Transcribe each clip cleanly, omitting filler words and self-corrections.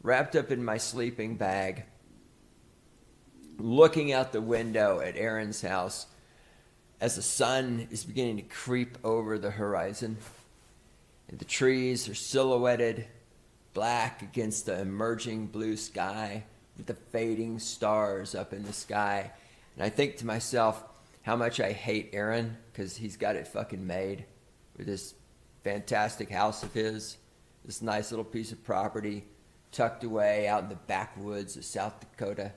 wrapped up in my sleeping bag, looking out the window at Aaron's house as the sun is beginning to creep over the horizon. And the trees are silhouetted black against the emerging blue sky with the fading stars up in the sky. And I think to myself how much I hate Aaron because he's got it fucking made with this fantastic house of his, this nice little piece of property tucked away out in the backwoods of South Dakota.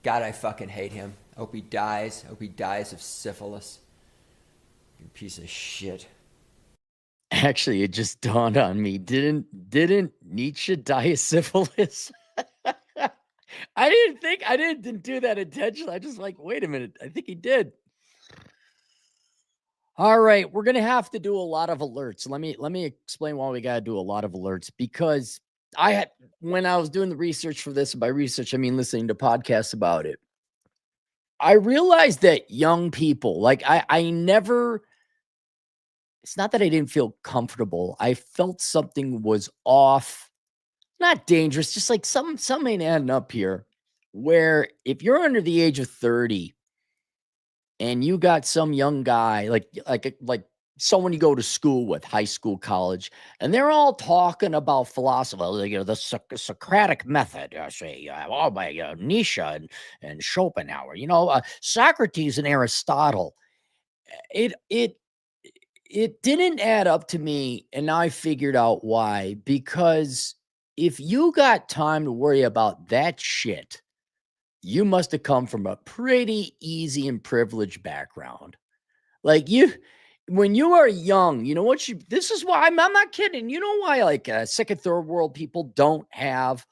God, I fucking hate him. I hope he dies. I hope he dies of syphilis. You piece of shit. Actually, it just dawned on me. Didn't Nietzsche die of syphilis? I didn't do that intentionally. I just like, wait a minute. I think he did. All right, we're gonna have to do a lot of alerts. Let me explain why we gotta do a lot of alerts because I had when I was doing the research for this, by research, I mean listening to podcasts about it. I realized that young people, like I never, it's not that I didn't feel comfortable. I felt something was off, not dangerous, just like something ain't adding up here. Where if you're under the age of 30 and you got some young guy like someone you go to school with, high school, college, and they're all talking about philosophy, like, the Socratic method, say, oh my, Nietzsche and Schopenhauer, Socrates and Aristotle. It it didn't add up to me, and now I figured out why. Because if you got time to worry about that shit, you must have come from a pretty easy and privileged background. Like when you are young, you know what you, this is why I'm not kidding. You know why like second, third world people don't have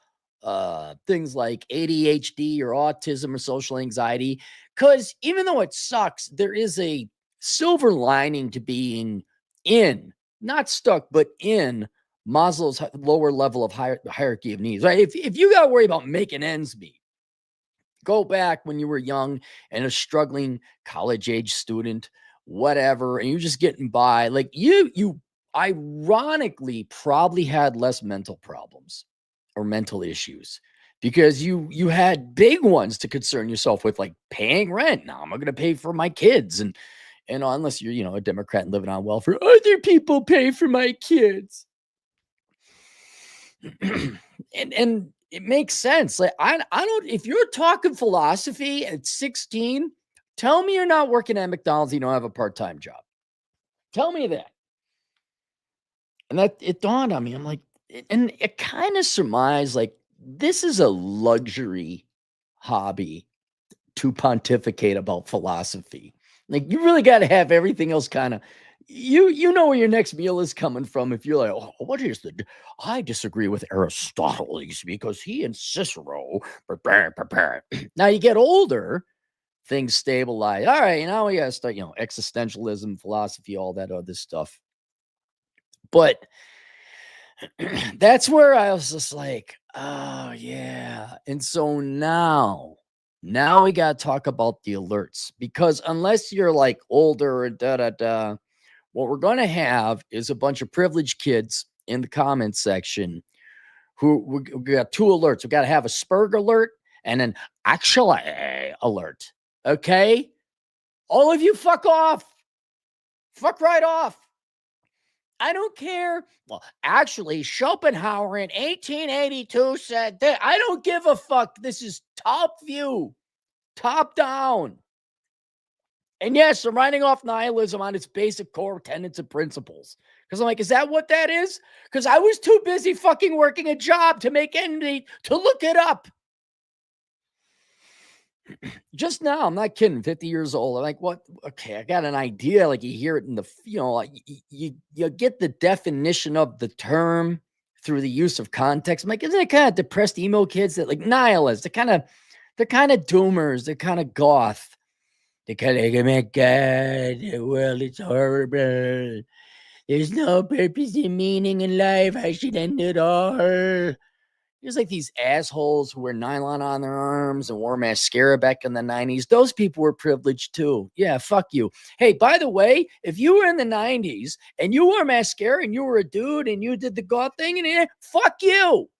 things like ADHD or autism or social anxiety? Because even though it sucks, there is a silver lining to being in, not stuck, but in Maslow's lower level of hierarchy of needs, right? If you got to worry about making ends meet, go back when you were young and a struggling college age student, whatever, and you're just getting by. Like you ironically probably had less mental problems or mental issues because you had big ones to concern yourself with, like paying rent. Now I'm going to pay for my kids, and unless you're a Democrat and living on welfare, other people pay for my kids. and it makes sense. Like I don't, if you're talking philosophy at 16, tell me you're not working at McDonald's, you don't have a part-time job. Tell me that. And that it dawned on me. I'm like, and it kind of surmised like this is a luxury hobby to pontificate about philosophy. Like you really got to have everything else kind of, you know where your next meal is coming from. If you're like, oh, what is the, I disagree with Aristotle because he and Cicero. Now you get older, things stabilize. All right, now we got to start, existentialism, philosophy, all that other stuff. But that's where I was just like, oh yeah. And so now we got to talk about the alerts, because unless you're like older and what we're going to have is a bunch of privileged kids in the comments section who we got two alerts. We got to have a Spurg alert and an actual alert. Okay. All of you fuck off. Fuck right off. I don't care. Well, actually, Schopenhauer in 1882 said that. I don't give a fuck. This is top view, top down. And yes, I'm writing off nihilism on its basic core tenets and principles. Because I'm like, is that what that is? Because I was too busy fucking working a job to make ends meet to look it up. Just now, I'm not kidding, 50 years old. I'm like, what? Okay, I got an idea. Like you hear it in the, like you get the definition of the term through the use of context. I'm like, isn't it kind of depressed emo kids that like nihilists? They're kind of doomers. They're kind of goth. They kind of, oh my God, the world is horrible. There's no purpose and meaning in life. I should end it all. There's like these assholes who wear nylon on their arms and wore mascara back in the 90s. Those people were privileged too. Yeah, fuck you. Hey, by the way, if you were in the 90s and you wore mascara and you were a dude and you did the goth thing, and fuck you.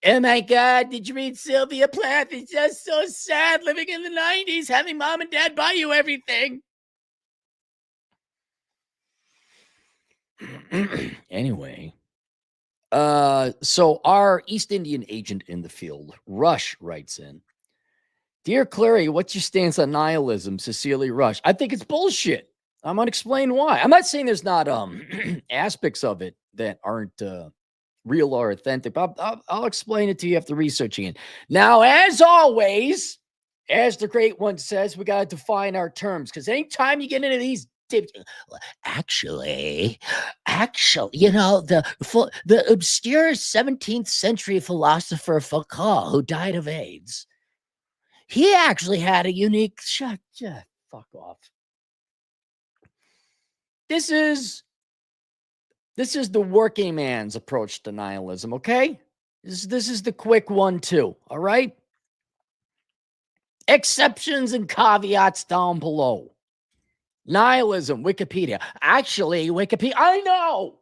Oh my God, did you read Sylvia Plath? It's just so sad living in the 90s, having mom and dad buy you everything. Anyway, so our East Indian agent in the field, Rush, writes in, Dear Clary, what's your stance on nihilism? Cecilia Rush. I think it's bullshit. I'm going to explain why. I'm not saying there's not aspects of it that aren't real or authentic, but I'll explain it to you after researching it. Now, as always, as the great one says, we got to define our terms, because anytime you get into these actually, you know, the obscure 17th century philosopher Foucault, who died of AIDS, he actually had a unique fuck off. This is the working man's approach to nihilism, okay? This is the quick one too, all right? Exceptions and caveats down below. Nihilism, Wikipedia. Actually, Wikipedia, I know.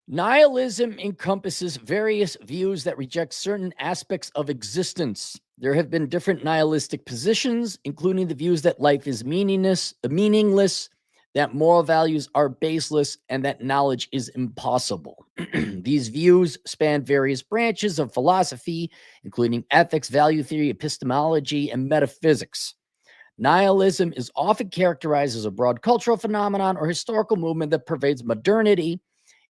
Nihilism encompasses various views that reject certain aspects of existence. There have been different nihilistic positions, including the views that life is meaningless, that moral values are baseless, and that knowledge is impossible. These views span various branches of philosophy, including ethics, value theory, epistemology, and metaphysics. Nihilism is often characterized as a broad cultural phenomenon or historical movement that pervades modernity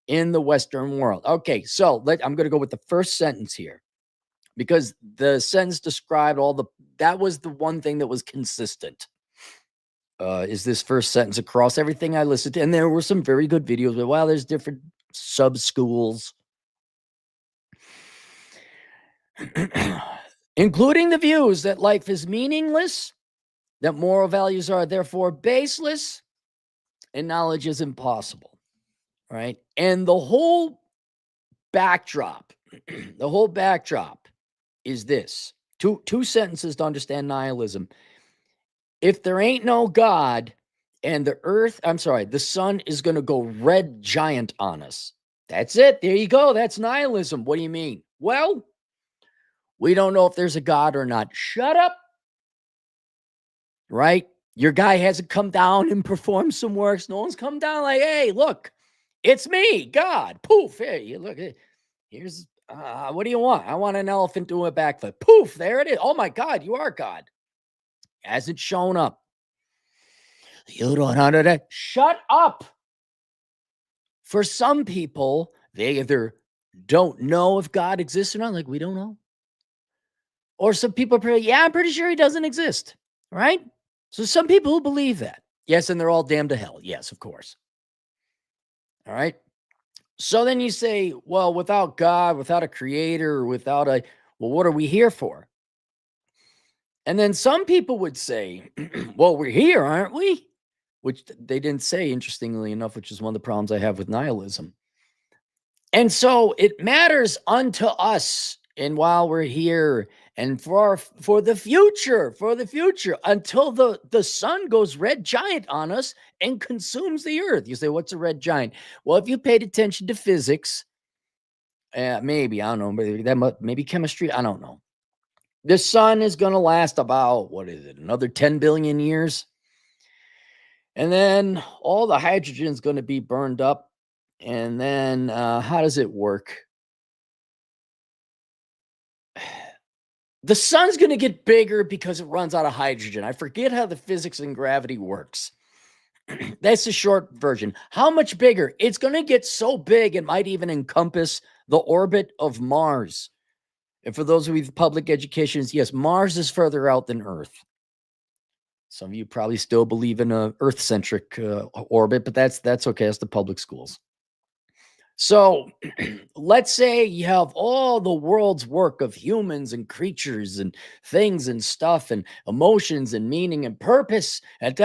in the Western world. Okay, so I'm going to go with the first sentence here, because the sentence described that was the one thing that was consistent. Is this first sentence across everything I listened to? And there were some very good videos, but there's different sub schools, including the views that life is meaningless, that moral values are therefore baseless, and knowledge is impossible. Right? And the whole backdrop, is this. Two sentences to understand nihilism. If there ain't no God and the sun is going to go red giant on us. That's it. There you go. That's nihilism. What do you mean? Well, we don't know if there's a God or not. Shut up. Right? Your guy hasn't come down and performed some works. No one's come down like, hey, look, it's me, God. Poof. Hey, look, here's, what do you want? I want an elephant doing a backflip. Poof, there it is. Oh my God, you are God. Hasn't shown up. You don't know that. Shut up. For some people, they either don't know if God exists or not. Like, we don't know. Or some people are I'm pretty sure he doesn't exist. Right? So some people who believe that. Yes, and they're all damned to hell. Yes, of course. All right. So then you say, well, without God, without a creator, well, what are we here for? And then some people would say, well, we're here, aren't we? Which they didn't say, interestingly enough, which is one of the problems I have with nihilism. And so it matters unto us, and while we're here, and for the future, until the sun goes red giant on us and consumes the earth. You say, what's a red giant? Well, if you paid attention to physics, maybe, I don't know, maybe chemistry, I don't know. The sun is going to last about, another 10 billion years? And then all the hydrogen is going to be burned up. And then how does it work? The sun's going to get bigger because it runs out of hydrogen. I forget how the physics and gravity works. That's the short version. How much bigger? It's going to get so big, it might even encompass the orbit of Mars. And for those of you with public educations, yes, Mars is further out than Earth. Some of you probably still believe in a Earth-centric orbit, but that's okay. That's the public schools. So let's say you have all the world's work of humans and creatures and things and stuff and emotions and meaning and purpose and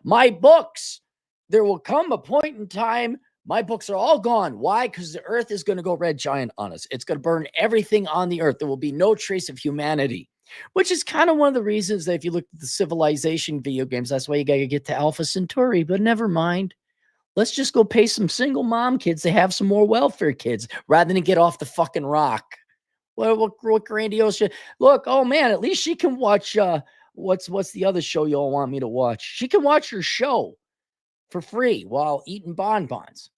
My books, there will come a point in time, my books are all gone. Why? Because the earth is going to go red giant on us. It's going to burn everything on the earth. There will be no trace of humanity, which is kind of one of the reasons that if you look at the civilization video games, that's why you got to get to Alpha Centauri, but never mind. Let's just go pay some single mom kids to have some more welfare kids rather than get off the fucking rock. What grandiose shit? Look, oh man, at least she can watch what's the other show y'all want me to watch? She can watch her show for free while eating bonbons.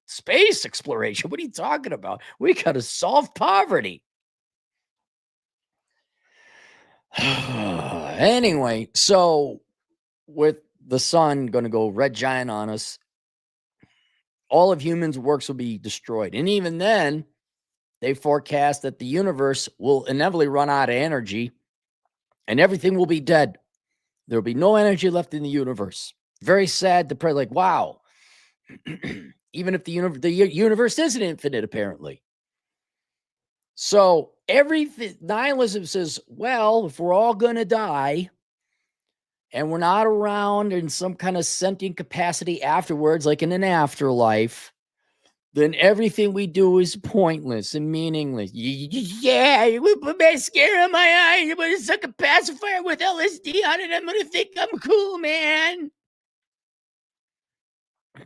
Space exploration. What are you talking about? We got to solve poverty. Anyway, so with the sun going to go red giant on us, all of humans' works will be destroyed. And even then, they forecast that the universe will inevitably run out of energy and everything will be dead. There'll be no energy left in the universe. Very sad to pray, like, wow. Even if the universe isn't infinite, apparently. So nihilism says, well, if we're all going to die and we're not around in some kind of sentient capacity afterwards, like in an afterlife, then everything we do is pointless and meaningless. Yeah, you put mascara in my eye, you're going to suck a pacifier with LSD on it, I'm going to think I'm cool, man.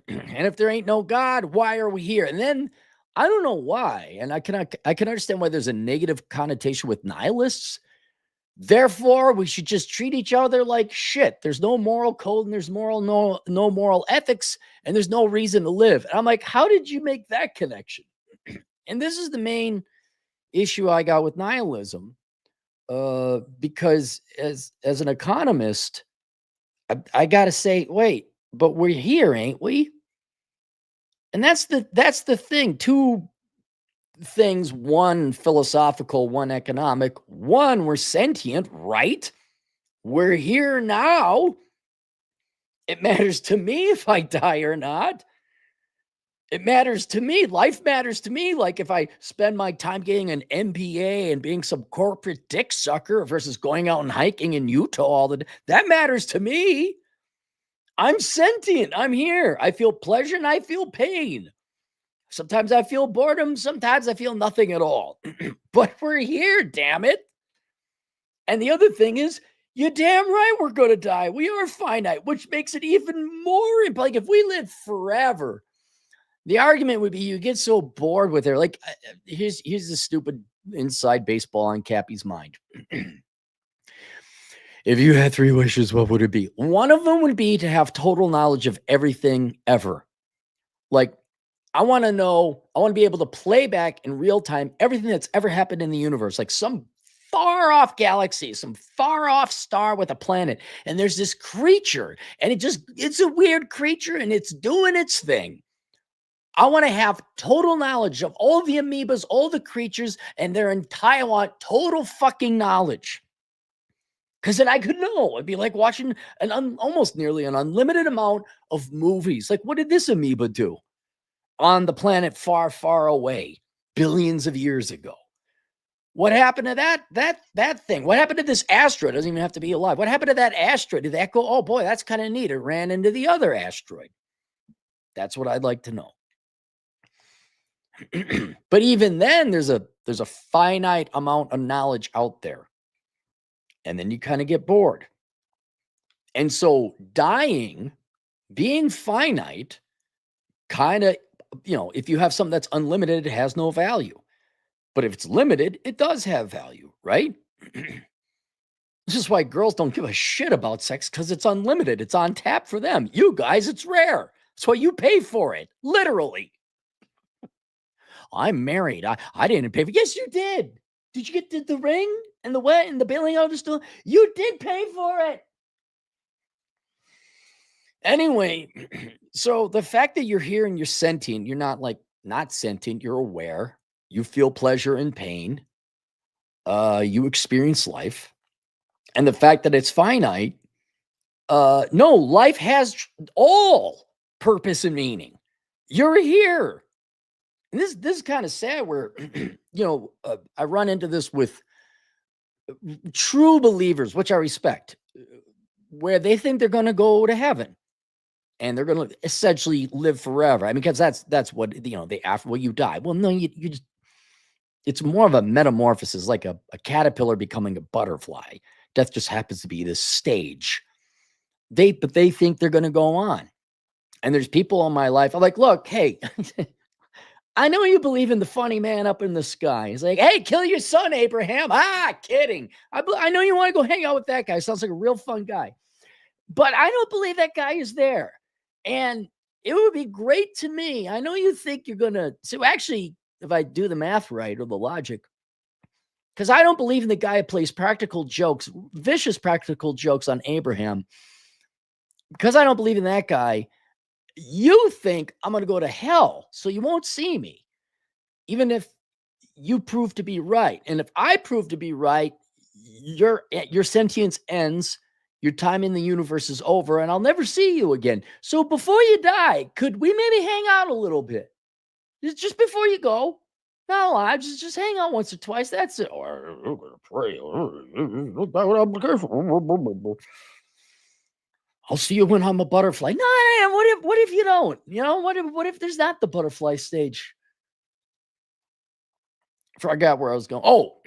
And if there ain't no God, why are we here? And then I don't know why. And I can understand why there's a negative connotation with nihilists. Therefore, we should just treat each other like shit. There's no moral code and there's no moral ethics and there's no reason to live. And I'm like, how did you make that connection? And this is the main issue I got with nihilism. Because as an economist, I got to say, wait, but we're here, ain't we? And that's the thing. Two things, one philosophical, one economic. One, we're sentient, right? We're here now. It matters to me if I die or not. It matters to me. Life matters to me. Like if I spend my time getting an MBA and being some corporate dick sucker versus going out and hiking in Utah all the day, that matters to me. I'm sentient. I'm here. I feel pleasure and I feel pain. Sometimes I feel boredom. Sometimes I feel nothing at all. But we're here, damn it. And the other thing is, you're damn right we're going to die. We are finite, which makes it even more like if we live forever, the argument would be you get so bored with it. Like, here's the stupid inside baseball on Cappy's mind. If you had 3 wishes, what would it be? One of them would be to have total knowledge of everything ever. Like, I want to be able to play back in real time everything that's ever happened in the universe, like some far off galaxy, some far off star with a planet. And there's this creature and it's a weird creature and it's doing its thing. I want to have total knowledge of all the amoebas, all the creatures and their entire total fucking knowledge. Because then I could know. It'd be like watching almost nearly an unlimited amount of movies. Like, what did this amoeba do on the planet far, far away, billions of years ago? What happened to that thing? What happened to this asteroid? It doesn't even have to be alive. What happened to that asteroid? Did that go, oh boy, that's kind of neat. It ran into the other asteroid. That's what I'd like to know. But even then, there's a finite amount of knowledge out there. And then you kind of get bored. And so dying, being finite, kind of, if you have something that's unlimited, it has no value. But if it's limited, it does have value, right? This is why girls don't give a shit about sex, because it's unlimited. It's on tap for them. You guys, it's rare. That's why you pay for it, literally. I'm married. I didn't pay for it. Yes, you did. Did you get the ring and the wet and the bailing out of the stool? You did pay for it. Anyway, so the fact that you're here and you're sentient, you're not sentient, you're aware. You feel pleasure and pain. You experience life. And the fact that it's finite, no, life has all purpose and meaning. You're here. And this is kind of sad where, I run into this with true believers, which I respect, where they think they're going to go to heaven and they're going to essentially live forever. I mean, because that's what, after you die. Well, no, you just, it's more of a metamorphosis, like a caterpillar becoming a butterfly. Death just happens to be this stage. But they think they're going to go on. And there's people in my life. I'm like, look, hey, I know you believe in the funny man up in the sky. He's like, hey, kill your son, Abraham. Ah, kidding. I know you want to go hang out with that guy. Sounds like a real fun guy. But I don't believe that guy is there. And it would be great to me. I know you think you're going to. So actually, if I do the math right or the logic, because I don't believe in the guy who plays practical jokes, vicious practical jokes on Abraham. Because I don't believe in that guy, you think I'm going to go to hell. So you won't see me, even if you prove to be right. And if I prove to be right, your sentience ends. Your time in the universe is over, and I'll never see you again. So before you die, could we maybe hang out a little bit? Just before you go. No, I just hang out once or twice. That's it. Or pray. I'll see you when I'm a butterfly. No, what if you don't? You know, what if there's not the butterfly stage? Forgot where I was going. Oh,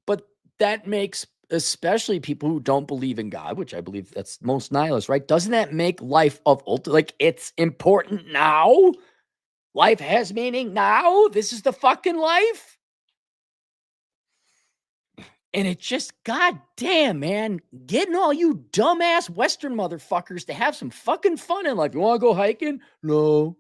but that makes especially people who don't believe in God, which I believe that's most nihilists, right? Doesn't that make life of ultimate? Like it's important now? Life has meaning now? This is the fucking life? And it just, goddamn, man, getting all you dumbass Western motherfuckers to have some fucking fun in life. You want to go hiking? No,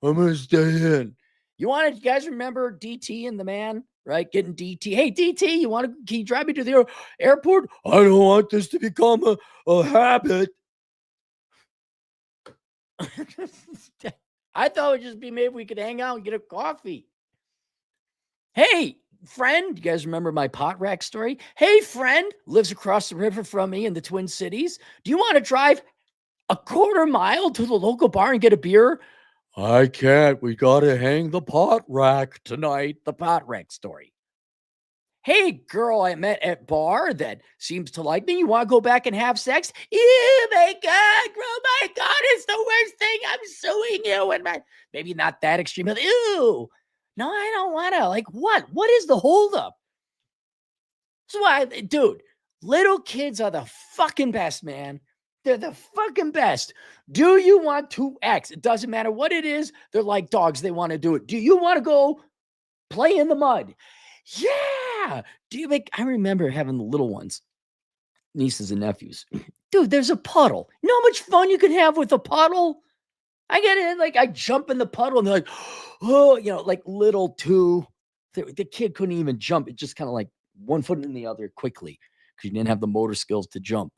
I'm going to stay in. You guys remember DT and the man, right? Getting DT. Hey, DT, can you drive me to the airport? I don't want this to become a habit. I thought it would just be maybe we could hang out and get a coffee. Hey, friend, you guys remember my pot rack story? Hey, friend, lives across the river from me in the Twin Cities. Do you want to drive a quarter mile to the local bar and get a beer? I can't. We got to hang the pot rack tonight. The pot rack story. Hey, girl I met at bar that seems to like me. You want to go back and have sex? Ew, my God, girl, my God, it's the worst thing. I'm suing you. And maybe not that extreme. But ew. No, I don't want to. Like, what? What is the holdup? That's why, dude, little kids are the fucking best, man. They're the fucking best. Do you want to X? It doesn't matter what it is. They're like dogs. They want to do it. Do you want to go play in the mud? Yeah. I remember having the little ones, nieces and nephews. Dude, there's a puddle. You know how much fun you can have with a puddle? I get it. Like, I jump in the puddle and they're like, oh, like little two. The kid couldn't even jump. It just kind of like one foot in the other quickly because you didn't have the motor skills to jump.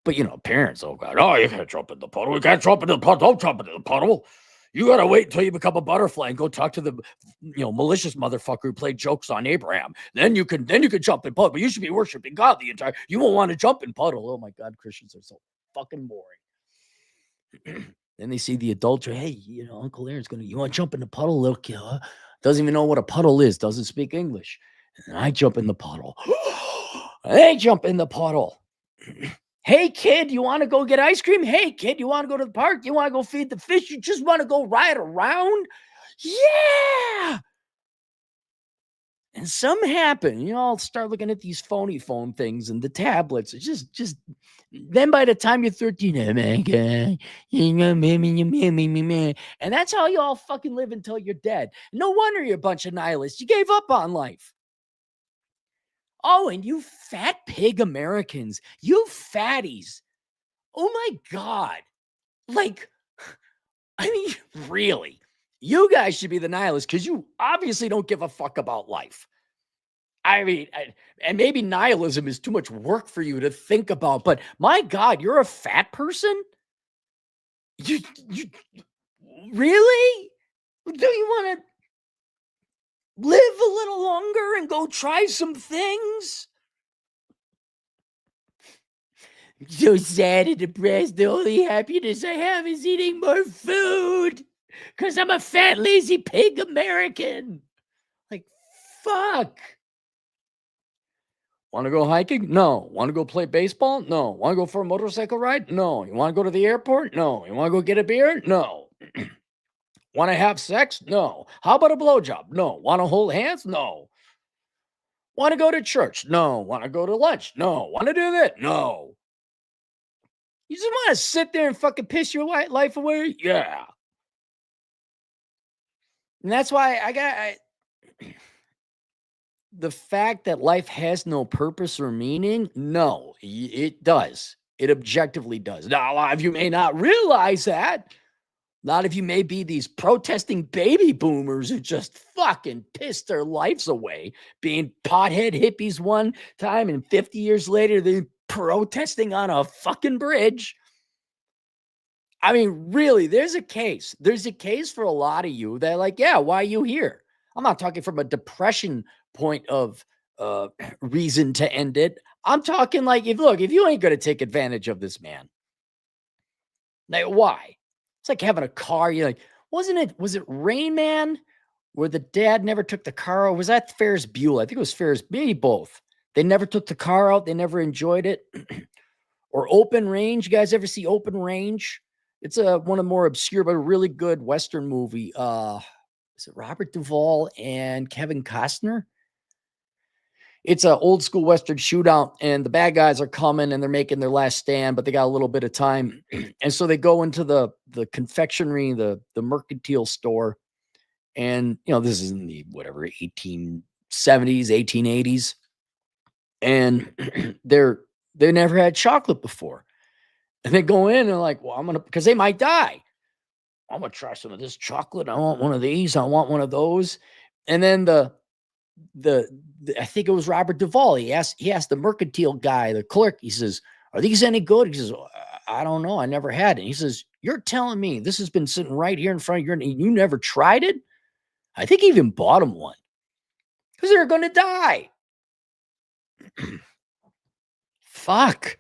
But, parents, oh, God, oh, you can't jump in the puddle. You can't jump in the puddle. Don't jump into the puddle. You got to wait until you become a butterfly and go talk to the, malicious motherfucker who played jokes on Abraham. Then you can jump in puddle. But you should be worshiping God the entire. You won't want to jump in puddle. Oh, my God, Christians are so fucking boring. Then they see the adult. Hey, Uncle Aaron's you want to jump in the puddle, little kid? Huh? Doesn't even know what a puddle is. Doesn't speak English. And I jump in the puddle. They jump in the puddle. Hey, kid, you want to go get ice cream? Hey, kid, you want to go to the park? You want to go feed the fish? You just want to go ride around? Yeah. And some happen, I'll start looking at these phony phone things and the tablets. It's just then by the time you're 13, oh my God, and that's how you all fucking live until you're dead. No wonder you're a bunch of nihilists. You gave up on life. Oh, and you fat pig Americans, you fatties. Oh my God. Like, I mean, really, you guys should be the nihilists because you obviously don't give a fuck about life. I mean, and maybe nihilism is too much work for you to think about, but my God, you're a fat person? You really? Do you want to live a little longer and go try some things? I'm so sad and depressed. The only happiness I have is eating more food because I'm a fat, lazy pig American. Like, fuck. Want to go hiking? No. Want to go play baseball? No. Want to go for a motorcycle ride? No. You want to go to the airport? No. You want to go get a beer? No. Want to have sex? No. How about a blowjob? No. Want to hold hands? No. Want to go to church? No. Want to go to lunch? No. Want to do that? No. You just want to sit there and fucking piss your life away? Yeah. And that's why the fact that life has no purpose or meaning, no, it does. It objectively does. Now, a lot of you may not realize that. A lot of you may be these protesting baby boomers who just fucking pissed their lives away, being pothead hippies one time, and 50 years later, they're protesting on a fucking bridge. I mean, really, there's a case. There's a case for a lot of you that, like, yeah, why are you here? I'm not talking from a depression point of reason to end it. I'm talking like, if you ain't gonna take advantage of this man, like, why? It's like having a car. You're like, was it Rain Man where the dad never took the car out? Was that Ferris Bueller? I think it was Ferris, maybe both. They never took the car out. They never enjoyed it. Or Open Range. You guys ever see Open Range? It's one of the more obscure but a really good Western movie. Is it Robert Duvall and Kevin Costner? It's an old school Western shootout, and the bad guys are coming and they're making their last stand, but they got a little bit of time. And so they go into the confectionery, the mercantile store. And, this is in the 1870s, 1880s. And they never had chocolate before. And they go in and they're like, well, because they might die. I'm going to try some of this chocolate. I want one of these. I want one of those. And then the I think it was Robert Duvall. He asked the mercantile guy, the clerk, he says, are these any good? He says, I don't know. I never had it. He says, you're telling me this has been sitting right here in front of you and you never tried it? I think he even bought him one because they're going to die. Fuck.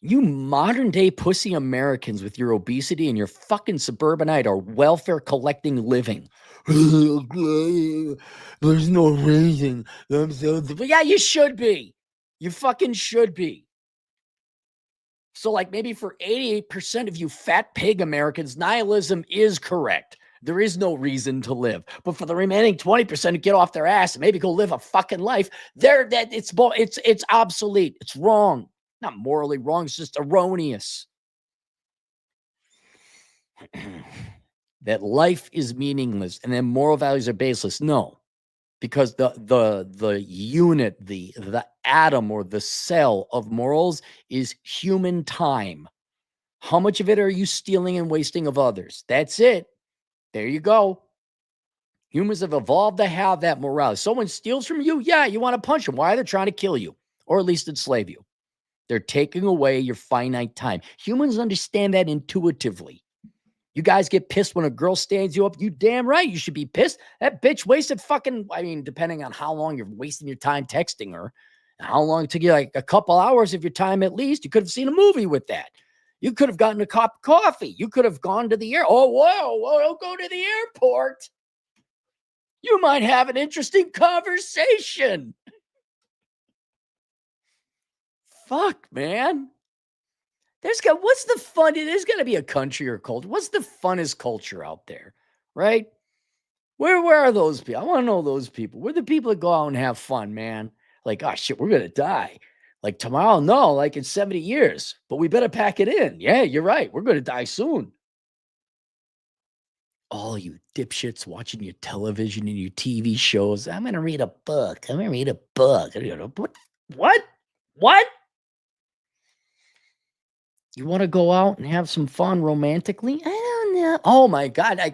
You modern day pussy Americans with your obesity and your fucking suburbanite are welfare collecting living. There's no reason. But yeah, you should be. You fucking should be. So, like, maybe for 88% of you fat pig Americans, nihilism is correct. There is no reason to live. But for the remaining 20% to get off their ass and maybe go live a fucking life, it's obsolete. It's wrong. Not morally wrong, it's just erroneous. That life is meaningless and then moral values are baseless. No, because the unit, the atom or the cell of morals is human time. How much of it are you stealing and wasting of others? That's it. There you go. Humans have evolved to have that morality. Someone steals from you, yeah, you want to punch them. Why? They're trying to kill you or at least enslave you. They're taking away your finite time. Humans understand that intuitively. You guys get pissed when a girl stands you up. You damn right you should be pissed. That bitch wasted depending on how long you're wasting your time texting her, and how long it took you, like a couple hours of your time at least. You could have seen a movie with that. You could have gotten a cup of coffee. You could have gone to the air. Oh, whoa, don't go to the airport. You might have an interesting conversation. Fuck, man. What's the fun? There's got to be a country or culture. What's the funnest culture out there, right? Where are those people? I want to know those people. We're the people that go out and have fun, man. Like, oh shit, we're gonna die. Like tomorrow, no, like in 70 years. But we better pack it in. Yeah, you're right. We're gonna die soon. All you dipshits watching your television and your TV shows. I'm gonna read a book. What? What? You want to go out and have some fun romantically? I don't know. Oh my God. I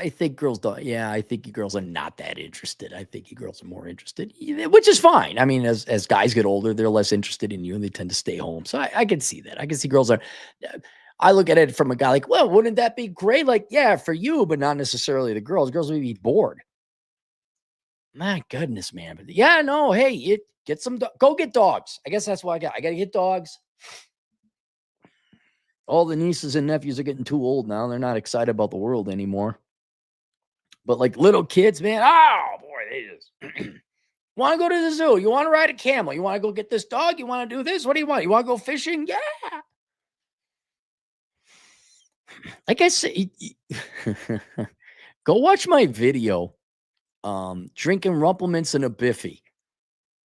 think girls don't. Yeah, I think you girls are not that interested. I think you girls are more interested, which is fine. I mean, as guys get older, they're less interested in you and they tend to stay home. So I can see that. I can see girls are. I look at it from a guy like, well, wouldn't that be great? Like, yeah, for you, but not necessarily the girls. Girls would be bored. My goodness, man. But yeah, no, hey, go get dogs. I guess that's what I got. I got to get dogs. All the nieces and nephews are getting too old now. They're not excited about the world anymore. But like little kids, man, oh boy, they just want to go to the zoo. You want to ride a camel. You want to go get this dog. You want to do this. What do you want? You want to go fishing? Yeah. Like I said, go watch my video. Drinking Rumplemints and a Biffy.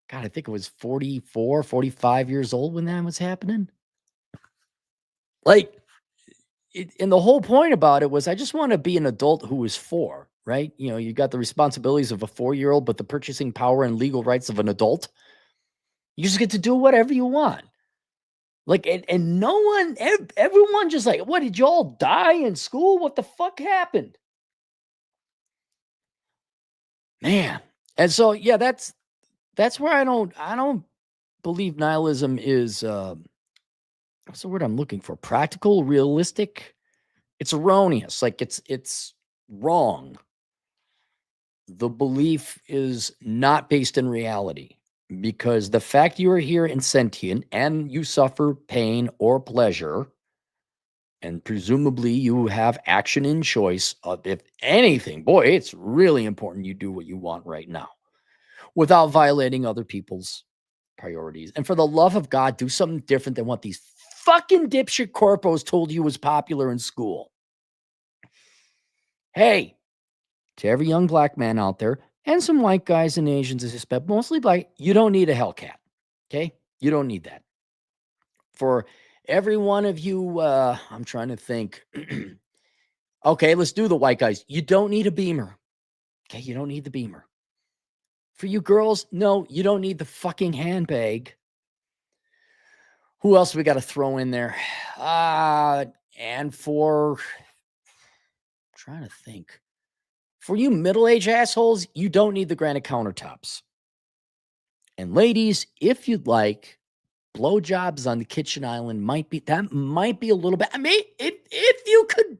God, I think it was 44, 45 years old when that was happening. Like, and the whole point about it was I just want to be an adult who is 4, right? You know, you got the responsibilities of a 4-year-old, but the purchasing power and legal rights of an adult. You just get to do whatever you want. Like, and no one, everyone just like, what, did you all die in school? What the fuck happened? Man. And so, yeah, that's where I don't believe nihilism is, what's the word I'm looking for? Practical, realistic. It's erroneous. Like it's wrong. The belief is not based in reality because the fact you are here and sentient and you suffer pain or pleasure, and presumably you have action and choice of, if anything, boy, it's really important you do what you want right now without violating other people's priorities. And for the love of God, do something different than what these fucking dipshit corpos told you was popular in school. Hey, to every young black man out there and some white guys and Asians, I suspect, mostly black, you don't need a Hellcat. Okay? You don't need that. For every one of you, I'm trying to think. Okay, let's do the white guys. You don't need a Beamer. Okay, you don't need the Beamer. For you girls, no, you don't need the fucking handbag. Who else we got to throw in there? And for, I'm trying to think. For you middle-aged assholes, you don't need the granite countertops. And ladies, if you'd like, blowjobs on the kitchen island might be a little bit. I mean, if you could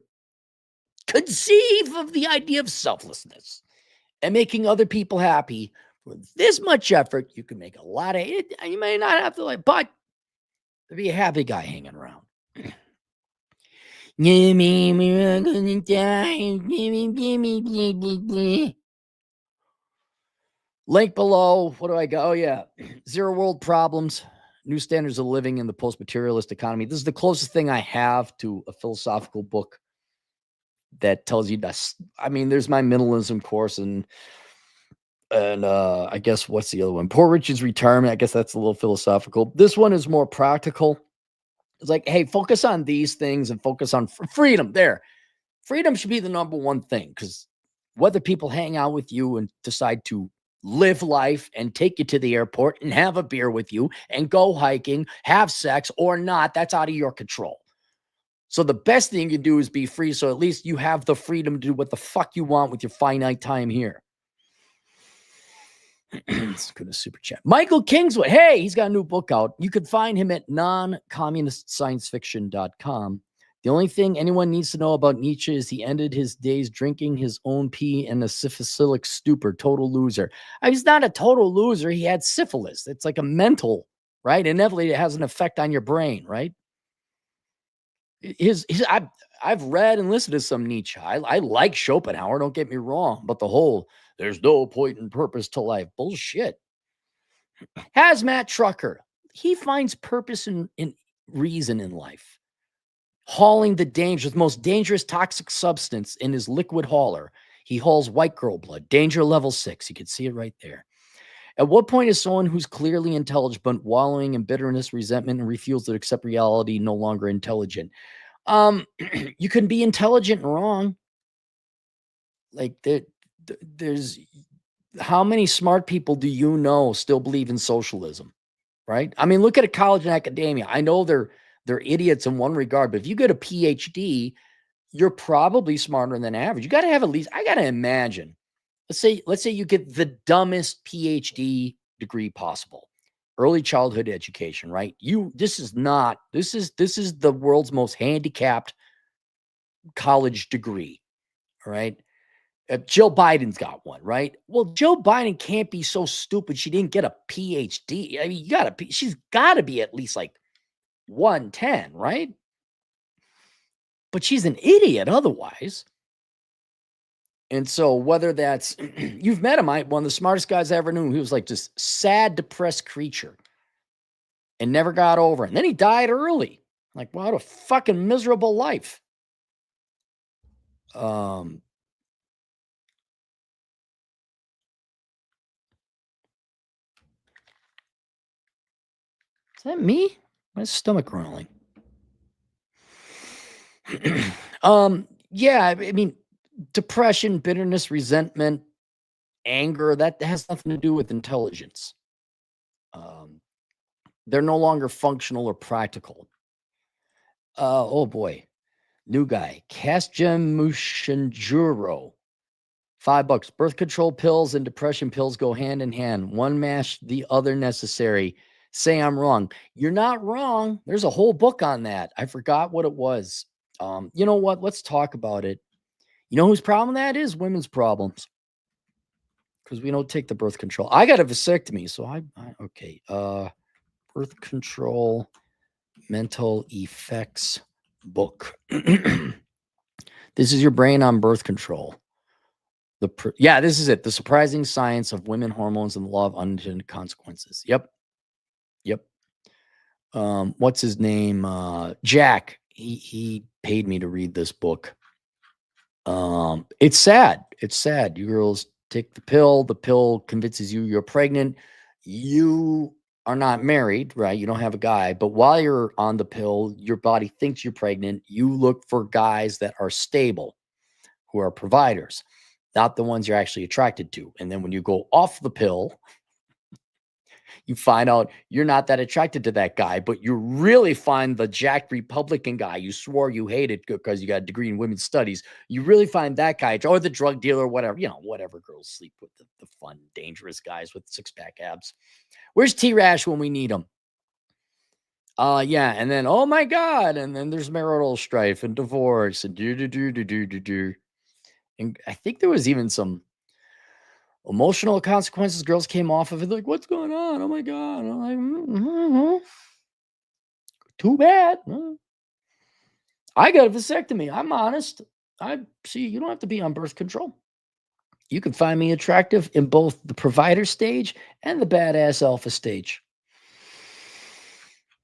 conceive of the idea of selflessness and making other people happy with this much effort, you can make a lot of it. You may not have to like, but there'd be a happy guy hanging around. We're gonna die. Link below. What do I go? Oh, yeah. Zero world problems, new standards of living in the post materialist economy. This is the closest thing I have to a philosophical book that tells you that. I mean, there's my minimalism course and I guess what's the other one? Poor Richard's Retirement. I guess that's a little philosophical. This one is more practical. It's like, hey, focus on these things and focus on freedom. There, freedom should be the number one thing because whether people hang out with you and decide to live life and take you to the airport and have a beer with you and go hiking, have sex or not, that's out of your control. So the best thing you can do is be free. So at least you have the freedom to do what the fuck you want with your finite time here. Let's go to super chat. Michael Kingswood. Hey, he's got a new book out. You can find him at noncommunistsciencefiction.com. The only thing anyone needs to know about Nietzsche is he ended his days drinking his own pee in a syphilitic stupor. Total loser. He's not a total loser. He had syphilis. It's like a mental, right? Inevitably, it has an effect on your brain, right? I've read and listened to some Nietzsche. I like Schopenhauer, don't get me wrong, but the whole there's no point and purpose to life bullshit. Hazmat trucker, he finds purpose in reason in life. Hauling the most dangerous toxic substance in his liquid hauler. He hauls white girl blood, danger level 6. You can see it right there. At what point is someone who's clearly intelligent but wallowing in bitterness, resentment, and refuses to accept reality no longer intelligent? You can be intelligent and wrong. Like there's how many smart people do you know still believe in socialism? Right? I mean, look at a college and academia. I know they're idiots in one regard, but if you get a PhD, you're probably smarter than average. You got to have at least, I got to imagine. Let's say you get the dumbest PhD degree possible. Early childhood education, right? This is the world's most handicapped college degree. All right. Jill Biden's got one, right? Well, Joe Biden can't be so stupid she didn't get a PhD. I mean, she's got to be at least like 110, right? But she's an idiot otherwise. And so whether that's, you've met him, one of the smartest guys I ever knew. He was like this sad, depressed creature and never got over it. And then he died early. Like, what a fucking miserable life. that me? My stomach growling. Yeah, I mean, depression, bitterness, resentment, anger, that has nothing to do with intelligence. They're no longer functional or practical. Oh boy. New guy. Kastjem Mushinjuro. $5. Birth control pills and depression pills go hand in hand. One mash, the other necessary. Say I'm wrong. You're not wrong. There's a whole book on that. I forgot what it was. You know what? Let's talk about it. You know whose problem that is? Women's problems. Because we don't take the birth control. I got a vasectomy, so I okay. Birth control mental effects book. This is your brain on birth control. Yeah, this is it. The surprising science of women hormones and the law of unintended consequences. Yep. What's his name? Jack. He paid me to read this book. It's sad. It's sad. You girls take the pill. The pill convinces you you're pregnant. You are not married, right? You don't have a guy. But while you're on the pill, your body thinks you're pregnant. You look for guys that are stable, who are providers, not the ones you're actually attracted to. And then when you go off the pill, you find out you're not that attracted to that guy, but you really find the jacked Republican guy you swore you hated because you got a degree in women's studies. You really find that guy, or the drug dealer, whatever, whatever girls sleep with, the fun, dangerous guys with six-pack abs. Where's T-Rash when we need him? Yeah, and then, oh my God, and then there's marital strife and divorce and do. And I think there was even some emotional consequences. Girls came off of it like, what's going on? Oh my God. And I'm like, too bad. I got a vasectomy. I'm honest. I see you don't have to be on birth control. You can find me attractive in both the provider stage and the badass alpha stage.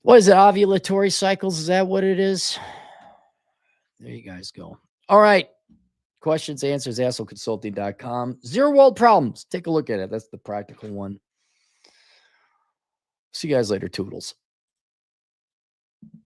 What is it? Ovulatory cycles? Is that what it is? There you guys go. All right. Questions, answers, assholeconsulting.com. Zero world problems. Take a look at it. That's the practical one. See you guys later, Toodles.